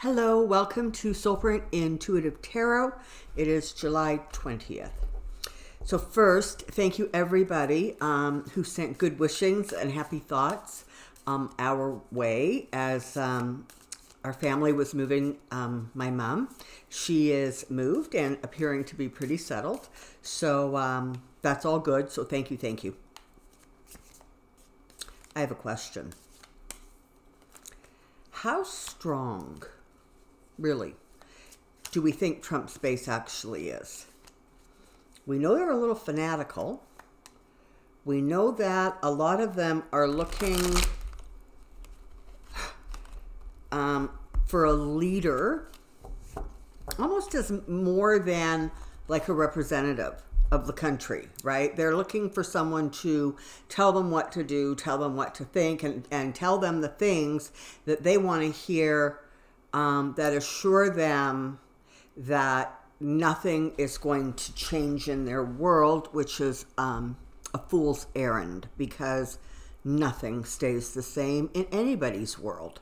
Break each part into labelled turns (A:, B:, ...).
A: Hello, welcome to Soulprint Intuitive Tarot. It is July 20th. So first, thank you everybody who sent good wishings and happy thoughts our way as our family was moving my mom. She is moved and appearing to be pretty settled. So that's all good. So thank you, thank you. I have a question. How strong, really, do we think Trump's base actually is? We know they're a little fanatical. We know that a lot of them are looking for a leader, almost as more than like a representative of the country, right? They're looking for someone to tell them what to do, tell them what to think, and tell them the things that they want to hear, that assure them that nothing is going to change in their world, which is a fool's errand, because nothing stays the same in anybody's world.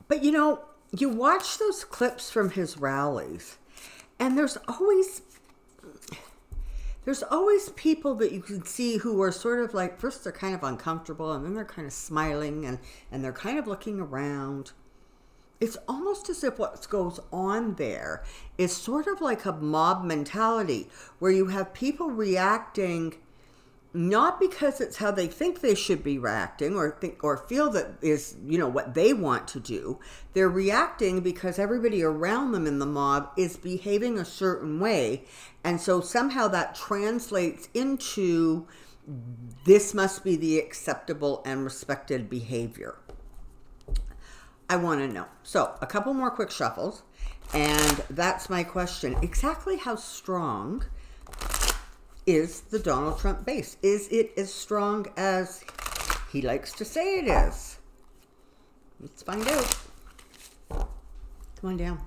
A: But you know, you watch those clips from his rallies, and there's always people that you can see who are sort of like, first they're kind of uncomfortable, and then they're kind of smiling, and they're kind of looking around. It's almost as if what goes on there is sort of like a mob mentality, where you have people reacting not because it's how they think they should be reacting or think or feel that is, you know, what they want to do. They're reacting because everybody around them in the mob is behaving a certain way. And so somehow that translates into this must be the acceptable and respected behavior. I want to know. So a couple more quick shuffles. And that's my question. Exactly how strong is the Donald Trump base? Is it as strong as he likes to say it is? Let's find out. Come on down.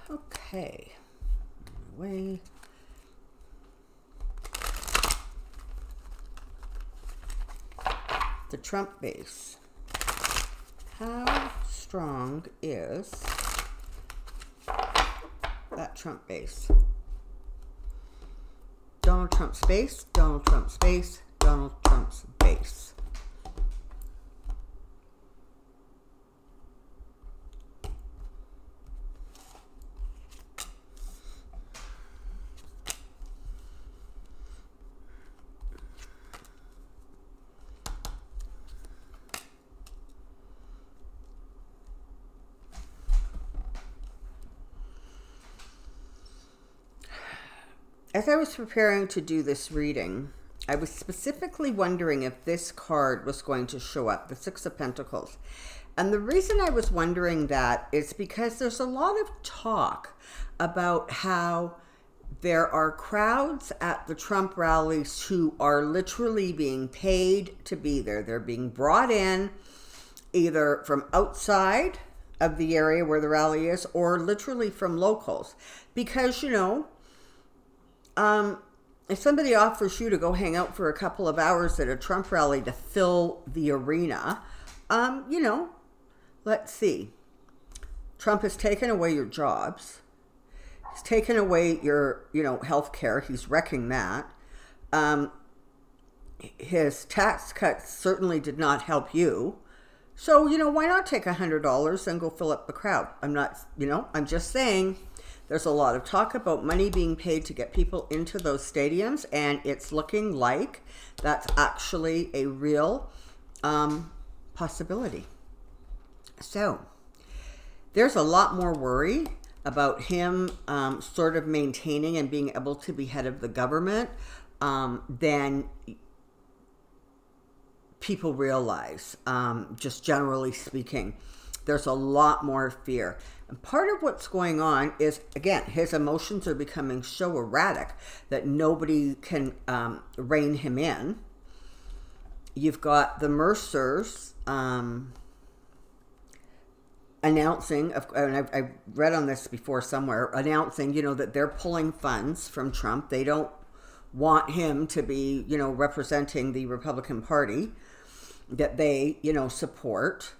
A: Okay. Away. The Trump base. How strong is that Trump base? Donald Trump's base, Donald Trump's base, Donald Trump's base. As I was preparing to do this reading, I was specifically wondering if this card was going to show up, the Six of Pentacles. And the reason I was wondering that is because there's a lot of talk about how there are crowds at the Trump rallies who are literally being paid to be there. They're being brought in either from outside of the area where the rally is or literally from locals. Because, you know, if somebody offers you to go hang out for a couple of hours at a Trump rally to fill the arena, you know, let's see. Trump has taken away your jobs. He's taken away your, you know, health care. He's wrecking that. His tax cuts certainly did not help you. So, you know, why not take $100 and go fill up the crowd? I'm not, you know, I'm just saying. There's a lot of talk about money being paid to get people into those stadiums, and it's looking like that's actually a real possibility. So there's a lot more worry about him sort of maintaining and being able to be head of the government than people realize, just generally speaking. There's a lot more fear. And part of what's going on is, again, his emotions are becoming so erratic that nobody can rein him in. You've got the Mercers announcing, and I've read on this before somewhere, announcing, you know, that they're pulling funds from Trump. They don't want him to be, representing the Republican Party that they, support.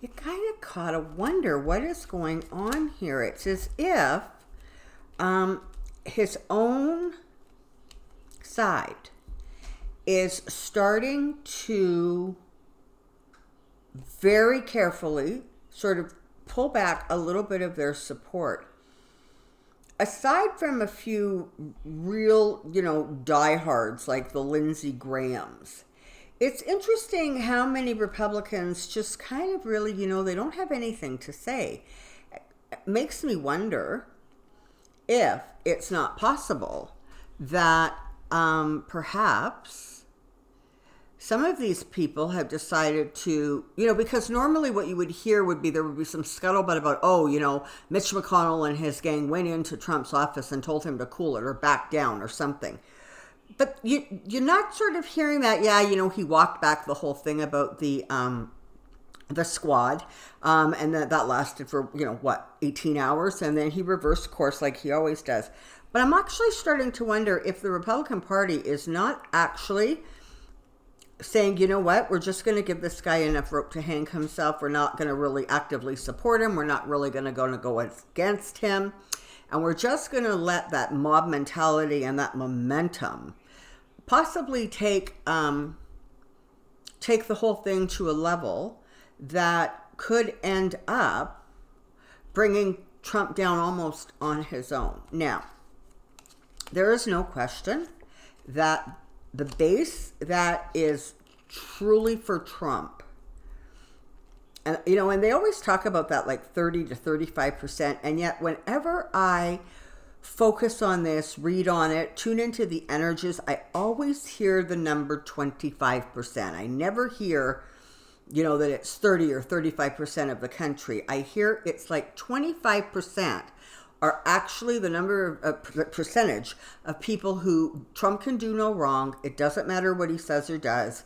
A: You kind of gotta wonder what is going on here. It's as if his own side is starting to very carefully sort of pull back a little bit of their support. Aside from a few real, diehards like the Lindsey Grahams, it's interesting how many Republicans just kind of really, they don't have anything to say. It makes me wonder if it's not possible that perhaps some of these people have decided to, because normally what you would hear would be there would be some scuttlebutt about, Mitch McConnell and his gang went into Trump's office and told him to cool it or back down or something. But you're not sort of hearing that, he walked back the whole thing about the squad, and that lasted for, 18 hours, and then he reversed course like he always does. But I'm actually starting to wonder if the Republican Party is not actually saying, you know what, we're just going to give this guy enough rope to hang himself. We're not going to really actively support him. We're not really going to go against him. And we're just going to let that mob mentality and that momentum possibly take the whole thing to a level that could end up bringing Trump down almost on his own. Now, there is no question that the base that is truly for Trump, and and they always talk about that like 30 to 35%, and yet whenever I focus on this, read on it, tune into the energies, I always hear the number 25%. I never hear, that it's 30 or 35% of the country. I hear it's like 25% are actually the percentage of people who Trump can do no wrong. It doesn't matter what he says or does,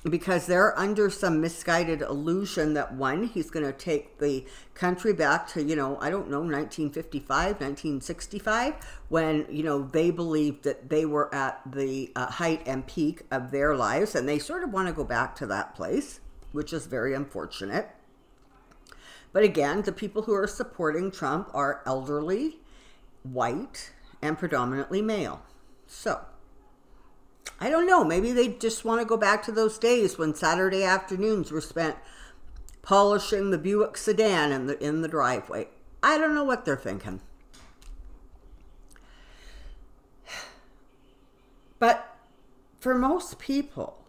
A: because they're under some misguided illusion that one, he's going to take the country back to, 1955, 1965, when, they believed that they were at the height and peak of their lives. And they sort of want to go back to that place, which is very unfortunate. But again, the people who are supporting Trump are elderly, white, and predominantly male. So, I don't know. Maybe they just want to go back to those days when Saturday afternoons were spent polishing the Buick sedan in the driveway. I don't know what they're thinking. But for most people,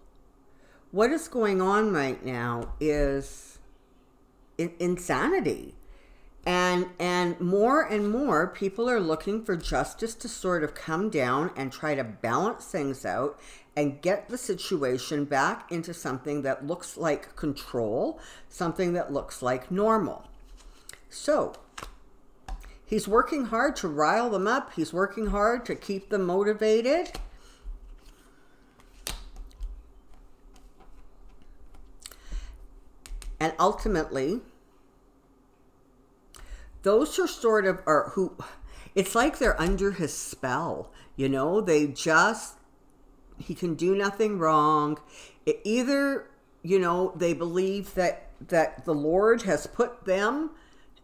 A: what is going on right now is insanity, and more people are looking for justice to sort of come down and try to balance things out and get the situation back into something that looks like control, something that looks like normal. So he's working hard to rile them up. He's working hard to keep them motivated. And ultimately, those who sort of are, who, it's like they're under his spell, they just, he can do nothing wrong. Either, they believe that the Lord has put them,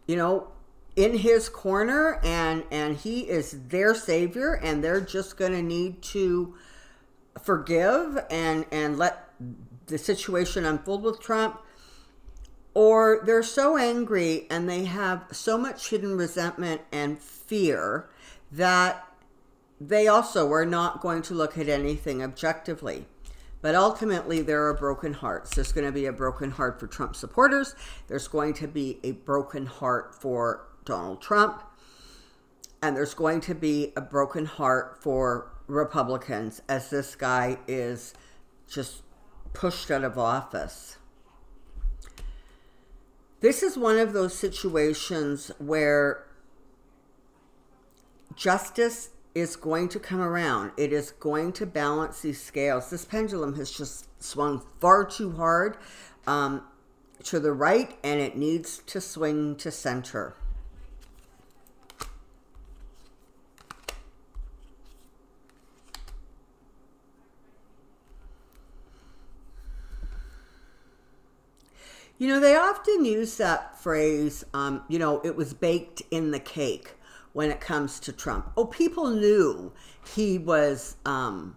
A: in his corner, and he is their savior, and they're just going to need to forgive and let the situation unfold with Trump. Or they're so angry and they have so much hidden resentment and fear that they also are not going to look at anything objectively. But ultimately, there are broken hearts. There's going to be a broken heart for Trump supporters. There's going to be a broken heart for Donald Trump. And there's going to be a broken heart for Republicans as this guy is just pushed out of office. This is one of those situations where justice is going to come around. It is going to balance these scales. This pendulum has just swung far too hard to the right, and it needs to swing to center. You know, they often use that phrase, it was baked in the cake when it comes to Trump. Oh, people knew he was a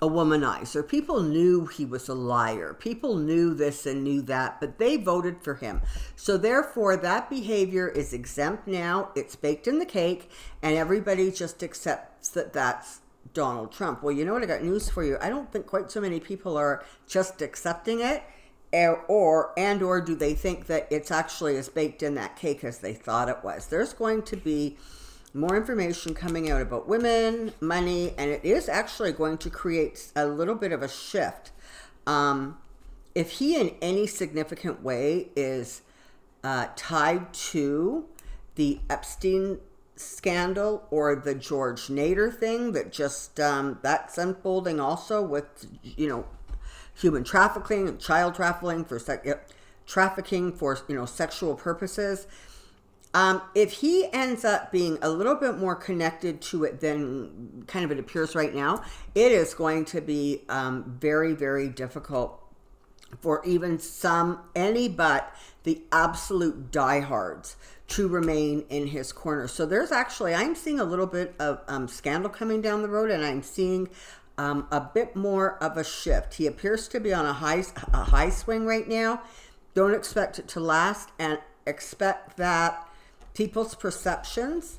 A: womanizer. People knew he was a liar. People knew this and knew that, but they voted for him. So therefore, that behavior is exempt now. It's baked in the cake, and everybody just accepts that that's Donald Trump. Well, you know what? I got news for you. I don't think quite so many people are just accepting it, or do they think that it's actually as baked in that cake as they thought it was. There's going to be more information coming out about women, money, and it is actually going to create a little bit of a shift. If he in any significant way is tied to the Epstein scandal or the George Nader thing that just that's unfolding also with human trafficking and child trafficking for sexual purposes. If he ends up being a little bit more connected to it than kind of it appears right now, it is going to be very, very difficult for even any but the absolute diehards to remain in his corner. So I'm seeing a little bit of scandal coming down the road, and I'm seeing a bit more of a shift. He appears to be on a high swing right now. Don't expect it to last, and expect that people's perceptions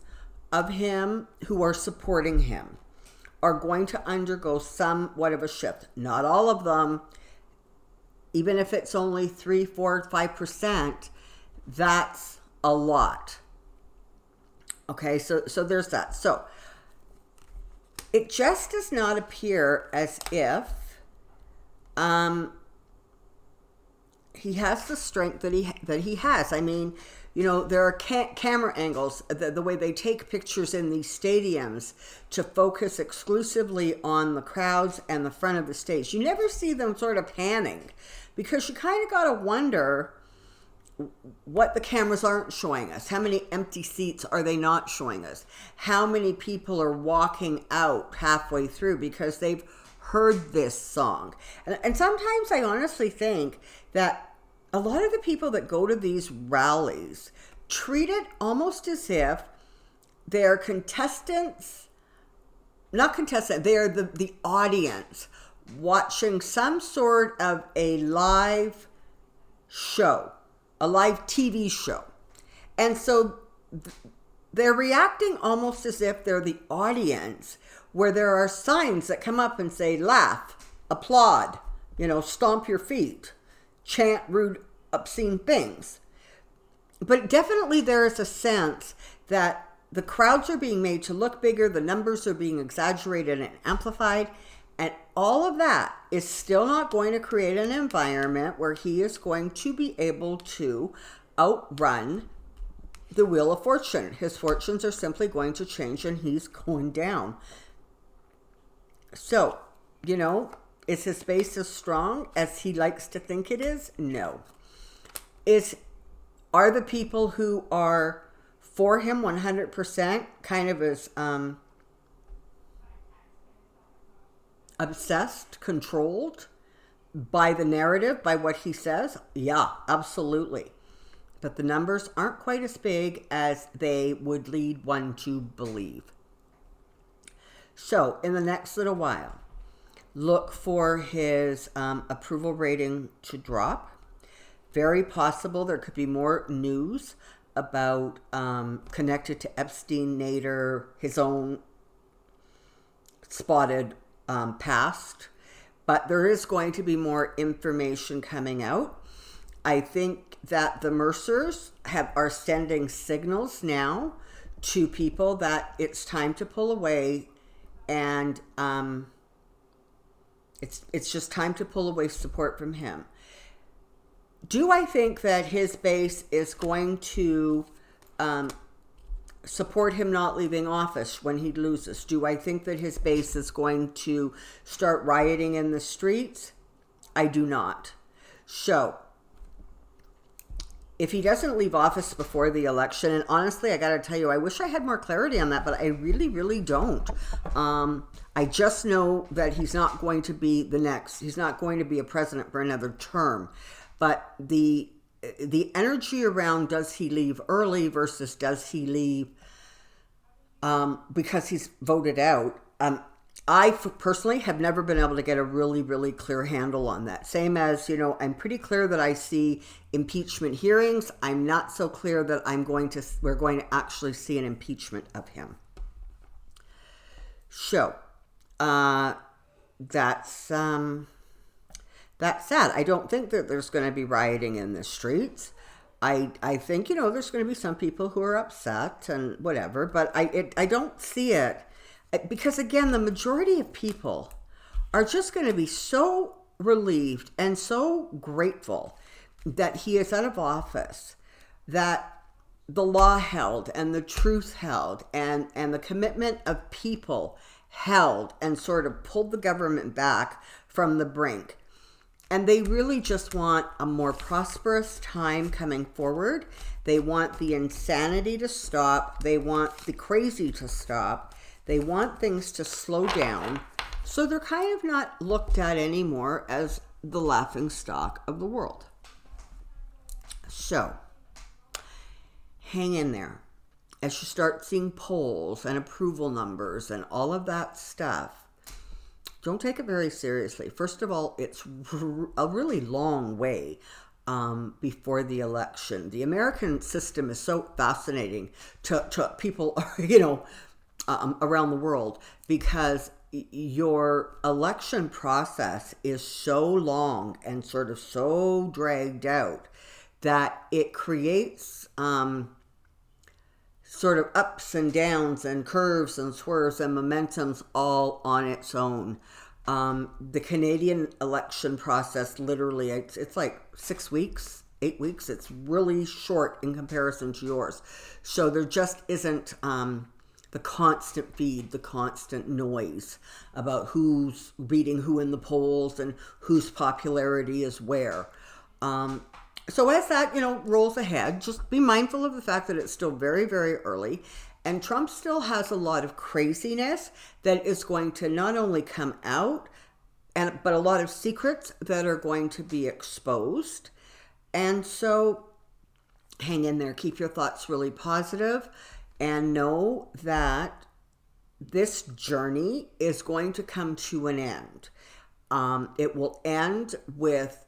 A: of him who are supporting him are going to undergo somewhat of a shift. Not all of them, even if it's only 3, 4, 5%, that's a lot. Okay, so there's that. So it just does not appear as if he has the strength that he has. I mean, there are camera angles, the way they take pictures in these stadiums to focus exclusively on the crowds and the front of the stage. You never see them sort of panning, because you kind of got to wonder what the cameras aren't showing us. How many empty seats are they not showing us? How many people are walking out halfway through because they've heard this song? And sometimes I honestly think that a lot of the people that go to these rallies treat it almost as if they're they're the audience watching some sort of a live show, a live TV show. And so they're reacting almost as if they're the audience, where there are signs that come up and say, laugh, applaud, stomp your feet, chant rude, obscene things. But definitely there is a sense that the crowds are being made to look bigger, the numbers are being exaggerated and amplified, and all of that is still not going to create an environment where he is going to be able to outrun the Wheel of Fortune. His fortunes are simply going to change, and he's going down. So, is his base as strong as he likes to think it is? No. Are the people who are for him 100% kind of as obsessed, controlled by the narrative, by what he says? Yeah, absolutely. But the numbers aren't quite as big as they would lead one to believe. So in the next little while, look for his approval rating to drop. Very possible there could be more news about connected to Epstein, Nader, his own spotted past. But there is going to be more information coming out. I think that the Mercers are sending signals now to people that it's time to pull away, and it's just time to pull away support from him. Do I think that his base is going to support him not leaving office when he loses? Do I think that his base is going to start rioting in the streets? I do not. So, if he doesn't leave office before the election, and honestly, I got to tell you, I wish I had more clarity on that, but I really, really don't. I just know that he's not going to be he's not going to be a president for another term. But the energy around does he leave early versus does he leave because he's voted out. I personally have never been able to get a really, really clear handle on that. Same as, I'm pretty clear that I see impeachment hearings. I'm not so clear that we're going to actually see an impeachment of him. So, that's sad. I don't think that there's going to be rioting in the streets. I think, there's going to be some people who are upset and whatever, but I don't see it. Because again, the majority of people are just going to be so relieved and so grateful that he is out of office, that the law held and the truth held and the commitment of people held and sort of pulled the government back from the brink. And they really just want a more prosperous time coming forward. They want the insanity to stop. They want the crazy to stop. They want things to slow down, so they're kind of not looked at anymore as the laughingstock of the world. So, hang in there. As you start seeing polls and approval numbers and all of that stuff, don't take it very seriously. First of all, it's a really long way before the election. The American system is so fascinating to people, around the world, because your election process is so long and sort of so dragged out that it creates sort of ups and downs and curves and swerves and momentums all on its own. The Canadian election process, literally, it's like 6 weeks, 8 weeks. It's really short in comparison to yours. So there just isn't the constant feed, the constant noise about who's beating who in the polls and whose popularity is where. So as that, rolls ahead, just be mindful of the fact that it's still very, very early. And Trump still has a lot of craziness that is going to not only come out, but a lot of secrets that are going to be exposed. And so hang in there, keep your thoughts really positive, and know that this journey is going to come to an end. It will end with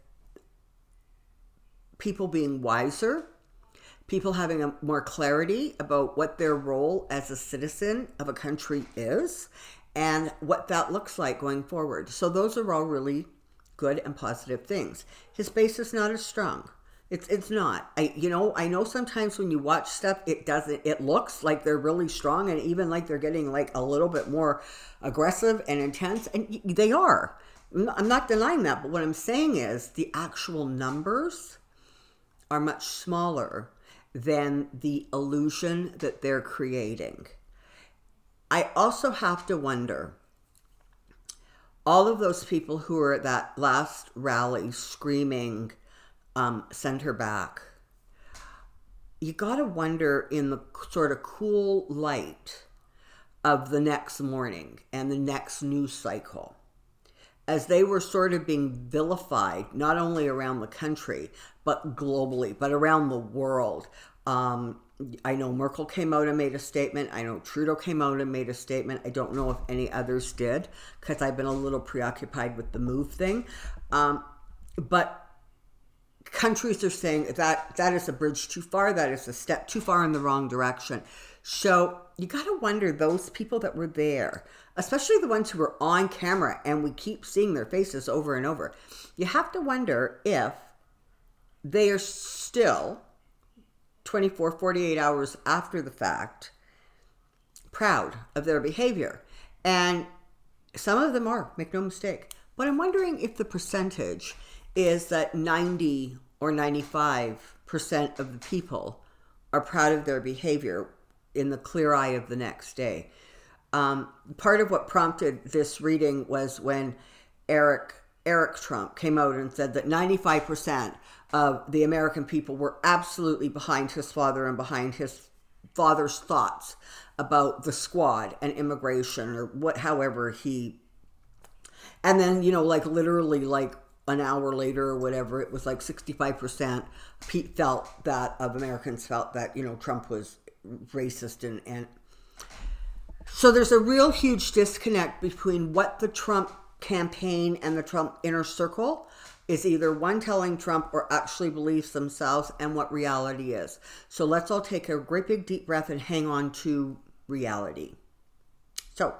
A: people being wiser, people having a more clarity about what their role as a citizen of a country is and what that looks like going forward. So those are all really good and positive things. His base is not as strong. It's not. I know sometimes when you watch stuff, it looks like they're really strong and even like they're getting like a little bit more aggressive and intense, and they are. I'm not denying that, but what I'm saying is the actual numbers are much smaller than the illusion that they're creating. I also have to wonder, all of those people who were at that last rally screaming, send her back, you got to wonder, in the sort of cool light of the next morning and the next news cycle, as they were sort of being vilified, not only around the country, but globally, but around the world. I know Merkel came out and made a statement. I know Trudeau came out and made a statement. I don't know if any others did, because I've been a little preoccupied with the move thing. But countries are saying that is a bridge too far. That is a step too far in the wrong direction. So you got to wonder, those people that were there, especially the ones who were on camera, and we keep seeing their faces over and over. You have to wonder if they are still 24, 48 hours after the fact proud of their behavior. And some of them are, make no mistake. But I'm wondering if the percentage is that 90 or 95% of the people are proud of their behavior in the clear eye of the next day. Part of what prompted this reading was when Eric Trump came out and said that 95% of the American people were absolutely behind his father and behind his father's thoughts about the squad and immigration, or however he, and then, literally an hour later or whatever, it was like 65% felt that of Americans felt that, you know, Trump was racist. And so there's a real huge disconnect between what the Trump campaign and the Trump inner circle is either one telling Trump or actually believes themselves, and what reality is. So let's all take a great big deep breath and hang on to reality. So,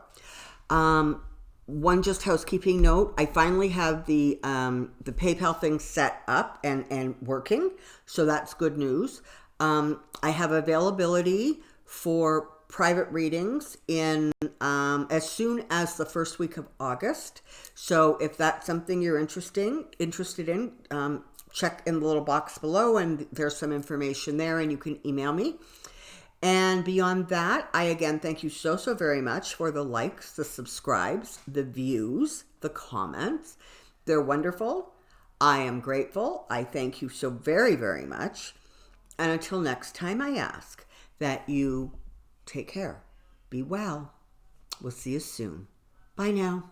A: one just housekeeping note, I finally have the PayPal thing set up and working, so that's good news. I have availability for private readings in as soon as the first week of August. So if that's something you're interested in, check in the little box below, and there's some information there, and you can email me. And beyond that, I again thank you so very much for the likes, the subscribes, the views, the comments. They're wonderful. I am grateful. I thank you so very much. And until next time, I ask that you take care. Be well. We'll see you soon. Bye now.